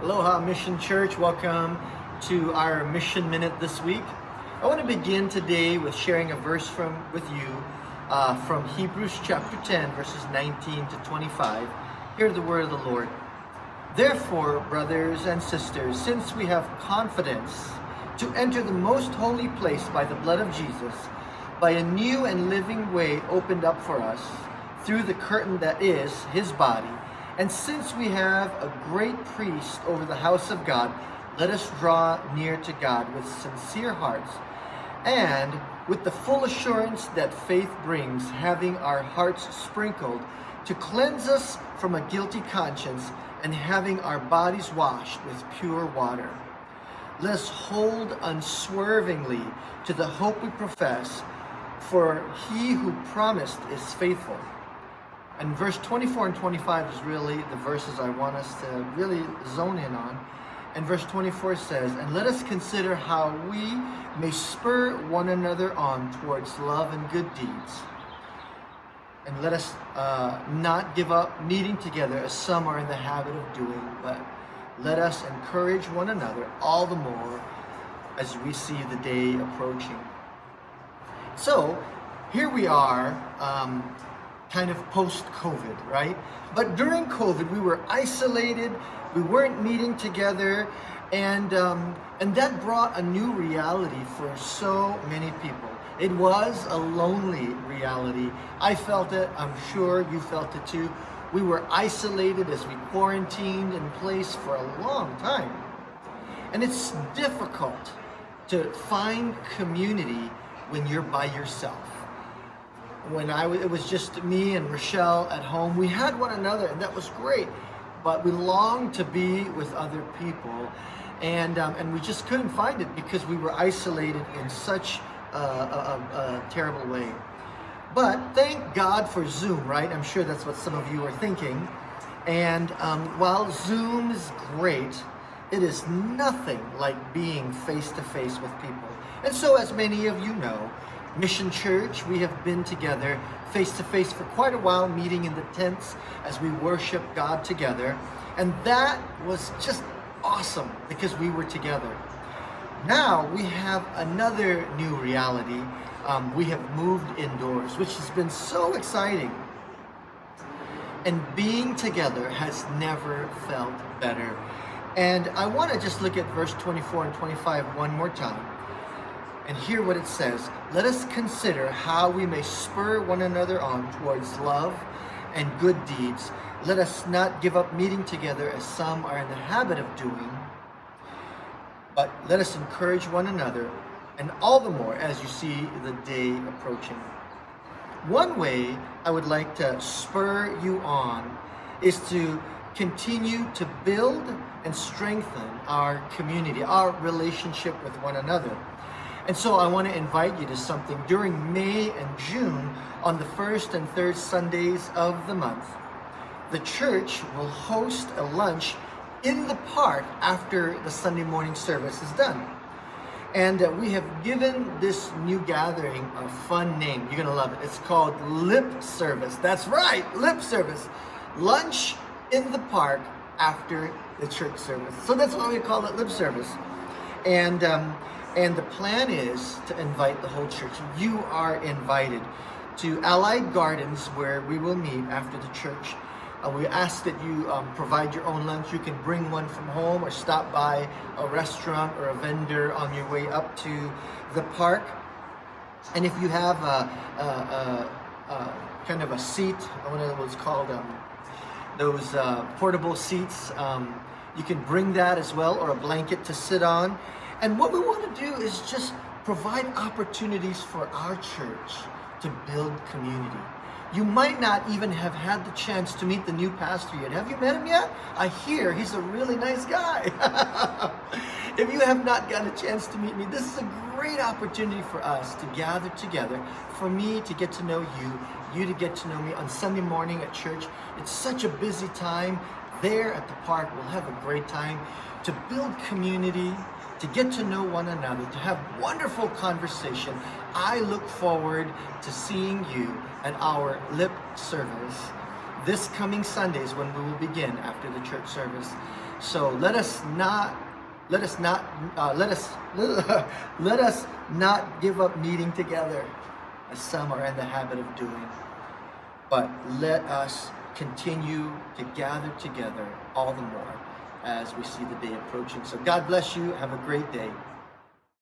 Aloha Mission Church, welcome to our Mission Minute this week. I want to begin today with sharing a verse with you from Hebrews chapter 10, verses 19 to 25. Hear the word of the Lord. Therefore, brothers and sisters, since we have confidence to enter the most holy place by the blood of Jesus, by a new and living way opened up for us through the curtain that is his body, and since we have a great priest over the house of God, let us draw near to God with sincere hearts and with the full assurance that faith brings, having our hearts sprinkled to cleanse us from a guilty conscience and having our bodies washed with pure water. Let us hold unswervingly to the hope we profess, for he who promised is faithful. And verse 24 and 25 is really the verses I want us to really zone in on. And verse 24 says, and let us consider how we may spur one another on towards love and good deeds. And let us not give up meeting together as some are in the habit of doing, but let us encourage one another all the more as we see the day approaching. So here we are, kind of post-COVID, right? But during COVID, we were isolated, we weren't meeting together, and that brought a new reality for so many people. It was a lonely reality. I felt it, I'm sure you felt it too. We were isolated as we quarantined in place for a long time. And it's difficult to find community when you're by yourself. When it was just me and Rochelle at home, we had one another, and that was great. But we longed to be with other people, and we just couldn't find it because we were isolated in such a terrible way. But thank God for Zoom, right? I'm sure that's what some of you are thinking. And while Zoom is great, it is nothing like being face-to-face with people. And so, as many of you know, Mission Church, we have been together face-to-face for quite a while, meeting in the tents as we worship God together. And that was just awesome because we were together. Now we have another new reality. We have moved indoors, which has been so exciting. And being together has never felt better. And I want to just look at verse 24 and 25 one more time. And hear what it says. Let us consider how we may spur one another on towards love and good deeds. Let us not give up meeting together as some are in the habit of doing, but let us encourage one another, and all the more as you see the day approaching. One way I would like to spur you on is to continue to build and strengthen our community, our relationship with one another. And so I want to invite you to something during May and June on the first and third Sundays of the month. The church will host a lunch in the park after the Sunday morning service is done. And we have given this new gathering a fun name. You're going to love it. It's called Lip Service. That's right, Lip Service. Lunch in the park after the church service. So that's why we call it Lip Service. And the plan is to invite the whole church. You are invited to Allied Gardens, where we will meet after the church. We ask that you provide your own lunch. You can bring one from home or stop by a restaurant or a vendor on your way up to the park. And if you have a kind of a seat, one of what's called those portable seats, you can bring that as well, or a blanket to sit on. And what we want to do is just provide opportunities for our church to build community. You might not even have had the chance to meet the new pastor yet. Have you met him yet? I hear he's a really nice guy. If you have not gotten a chance to meet me, this is a great opportunity for us to gather together, for me to get to know you, you to get to know me on Sunday morning at church. It's such a busy time. There at the park, we'll have a great time to build community, to get to know one another, to have wonderful conversation. I look forward to seeing you at our lip service this coming Sunday is when we will begin after the church service. So let us not give up meeting together, as some are in the habit of doing. But let us continue to gather together all the more as we see the day approaching. So God bless you. Have a great day.